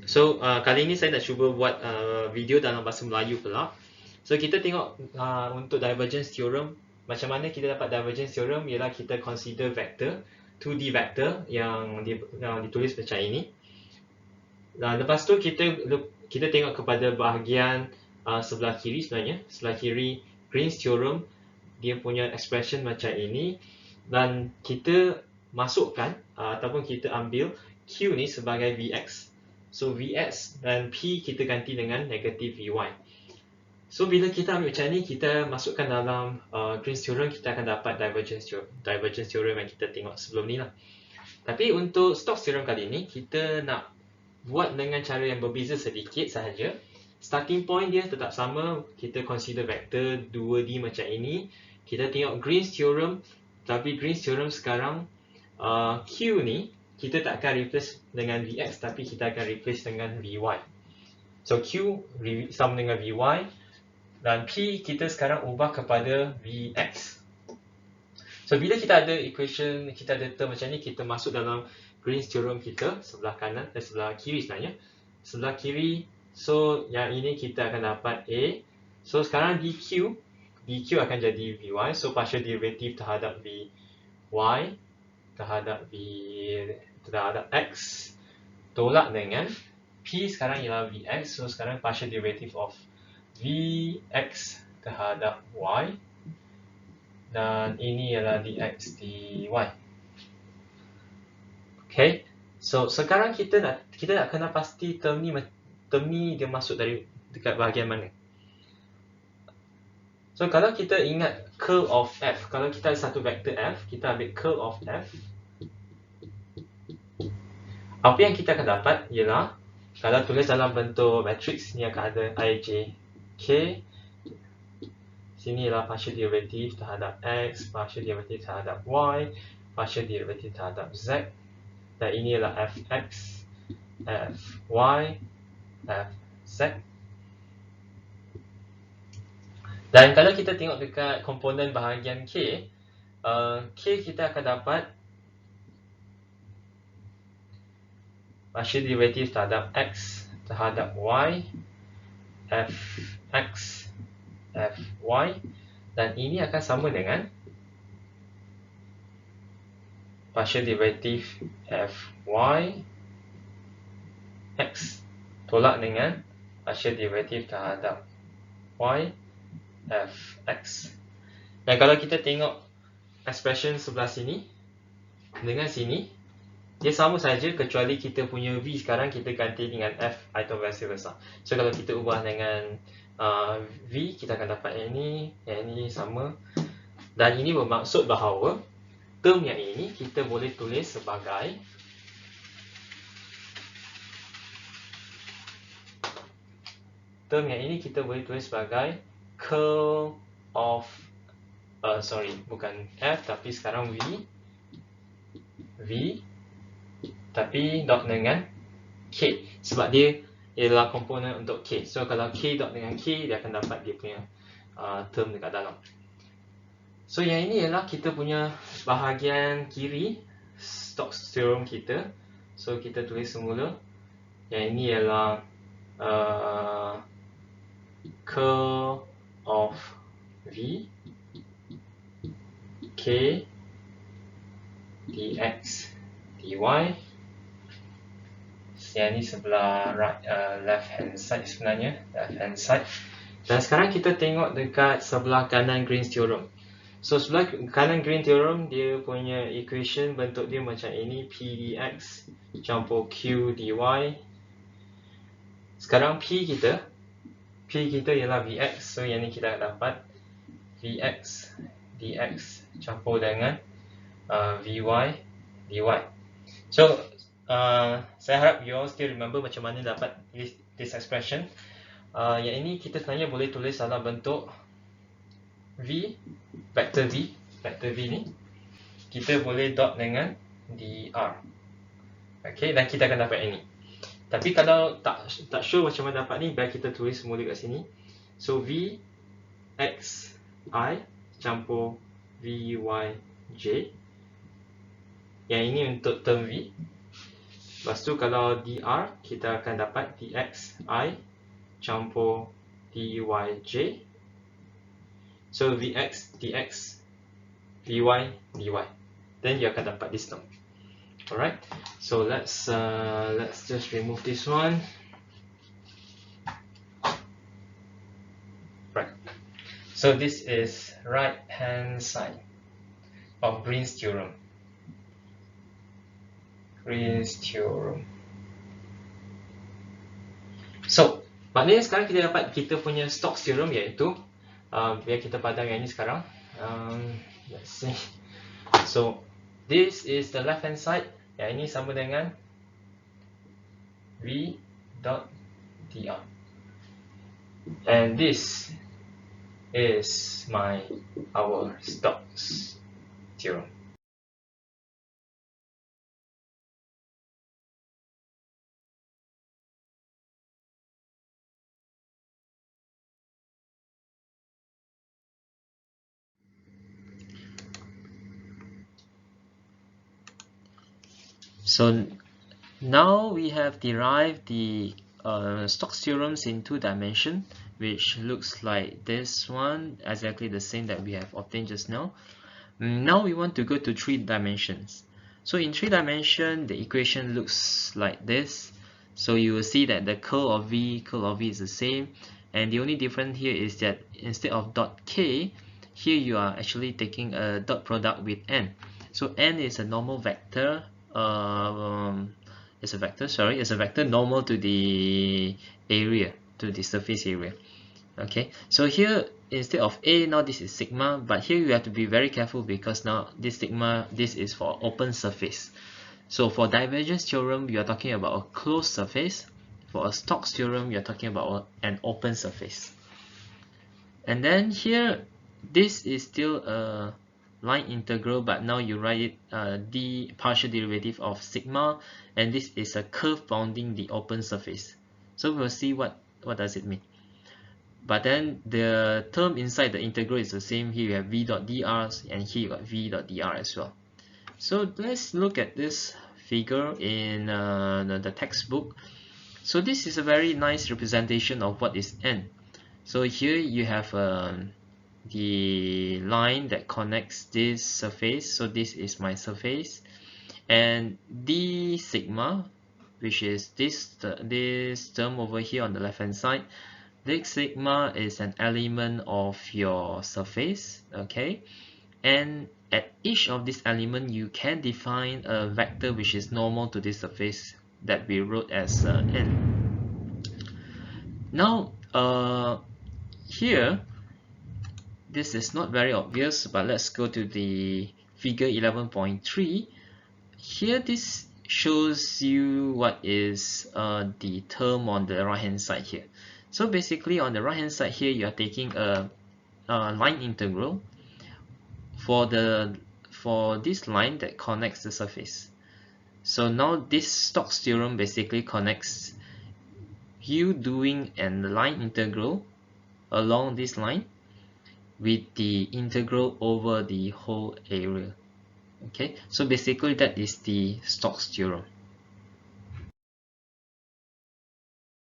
So kali ini saya nak cuba buat video dalam bahasa Melayu pula. So kita tengok untuk divergence theorem, macam mana kita dapat divergence theorem ialah kita consider vector 2D vector yang ditulis macam ini. Lepas tu kita tengok kepada bahagian sebelah kiri sebenarnya. Sebelah kiri Green's theorem, dia punya expression macam ini, dan kita masukkan ataupun kita ambil Q ni sebagai Vx. So Vx dan P kita ganti dengan negatif Vy. So bila kita ambil macam ni, kita masukkan dalam Green's theorem, kita akan dapat divergence theorem yang kita tengok sebelum ni lah. Tapi untuk Stokes theorem kali ni, kita nak buat dengan cara yang berbeza sedikit sahaja. Starting point dia tetap sama, kita consider vector 2D macam ini. Kita tengok Green's theorem, tapi Green's theorem sekarang Q ni kita tak akan replace dengan Vx, tapi kita akan replace dengan Vy. So Q sama dengan Vy, dan P kita sekarang ubah kepada Vx. So bila kita ada equation, kita ada term macam ni, kita masuk dalam Green's theorem kita sebelah kanan, sebelah kiri sebenarnya. Sebelah kiri, so yang ini kita akan dapat A. So sekarang dq akan jadi Vy. So partial derivative terhadap Vy terhadap X tolak dengan P sekarang ialah Vx. So sekarang partial derivative of Vx terhadap Y, dan ini ialah dx dy. Okay, so sekarang kita nak kena pasti term ni dia masuk dari dekat bahagian mana. So kalau kita ingat curl of f, kalau kita ada satu vektor f, kita ambil curl of f, apa yang kita akan dapat ialah, kalau tulis dalam bentuk matrix, ni akan ada ij k, sini ialah partial derivative terhadap x, partial derivative terhadap y, partial derivative terhadap z, dan ini ialah fx, fy, fz. Dan kalau kita tengok dekat komponen bahagian k, k kita akan dapat partial derivative terhadap x terhadap y, fx, fy, dan ini akan sama dengan partial derivative fy x tolak dengan partial derivative terhadap y fx. Dan kalau kita tengok expression sebelah sini dengan sini, dia sama saja, kecuali kita punya v sekarang kita ganti dengan f atau vice versa. So kalau kita ubah dengan v, kita akan dapat yang ini sama. Dan ini bermaksud bahawa term yang ini kita boleh tulis sebagai curl of bukan f, tapi sekarang v tapi dot dengan k, sebab dia ialah komponen untuk k. So kalau k dot dengan k, dia akan dapat dia punya term dekat dalam. So yang ini ialah kita punya bahagian kiri Stokes theorem kita. So kita tulis semula, yang ini ialah curl of v k dx dy. Yang ni sebelah left hand side sebenarnya, left hand side. Dan sekarang kita tengok dekat sebelah kanan Green's theorem. So sebelah kanan Green's theorem, dia punya equation bentuk dia macam ini, p dx campur q dy. Sekarang p kita ialah vx. So yang ni kita dapat vx dx campur dengan vy dy. So saya harap you all still remember macam mana dapat this expression. Yang ini kita sebenarnya boleh tulis dalam bentuk vector v ni kita boleh dot dengan dr. Okay, dan kita akan dapat ini. Tapi kalau tak sure macam mana dapat ni, biar kita tulis semula kat sini. So v x I campur vy j, yang ini untuk term v. Lepas tu kalau dr, kita akan dapat dxi campur dyj. So vx dx vy dy. Then you akan dapat this term. Alright, so let's just remove this one. Right, so this is right hand side of Green's theorem. So maknanya sekarang kita dapat kita punya Stokes theorem, iaitu biar kita padam yang ini sekarang. Let's see. So this is the left hand side. Yang ini sama dengan v dot dr. And this is our Stokes theorem. So now we have derived the Stokes theorems in 2 dimensions, which looks like this one, exactly the same that we have obtained just now. Now we want to go to 3 dimensions. So in 3 dimensions, the equation looks like this. So you will see that the curl of V is the same, and the only difference here is that instead of dot k, here you are actually taking a dot product with n. So n is a normal vector. It's a vector normal to the area, to the surface area. Okay, so here instead of a, now this is sigma, but here you have to be very careful because now this sigma, this is for open surface. So for divergence theorem, you are talking about a closed surface. For a Stokes theorem, you are talking about an open surface. And then here, this is still a line integral, but now you write it the partial derivative of sigma, and this is a curve bounding the open surface. So we'll see what does it mean. But then the term inside the integral is the same. Here you have v dot dr, and here you got v dot dr as well. So let's look at this figure in the textbook. So this is a very nice representation of what is n. So here you have the line that connects this surface. So this is my surface, and d sigma, which is this term over here on the left hand side. This sigma is an element of your surface, okay? And at each of these elements, you can define a vector which is normal to this surface that we wrote as n. Now, here, this is not very obvious, but let's go to the figure 11.3. Here, this shows you what is the term on the right hand side here. So basically on the right hand side here, you are taking a line integral for this line that connects the surface. So now this Stokes theorem basically connects you doing a line integral along this line with the integral over the whole area. Okay, so basically that is the Stokes theorem.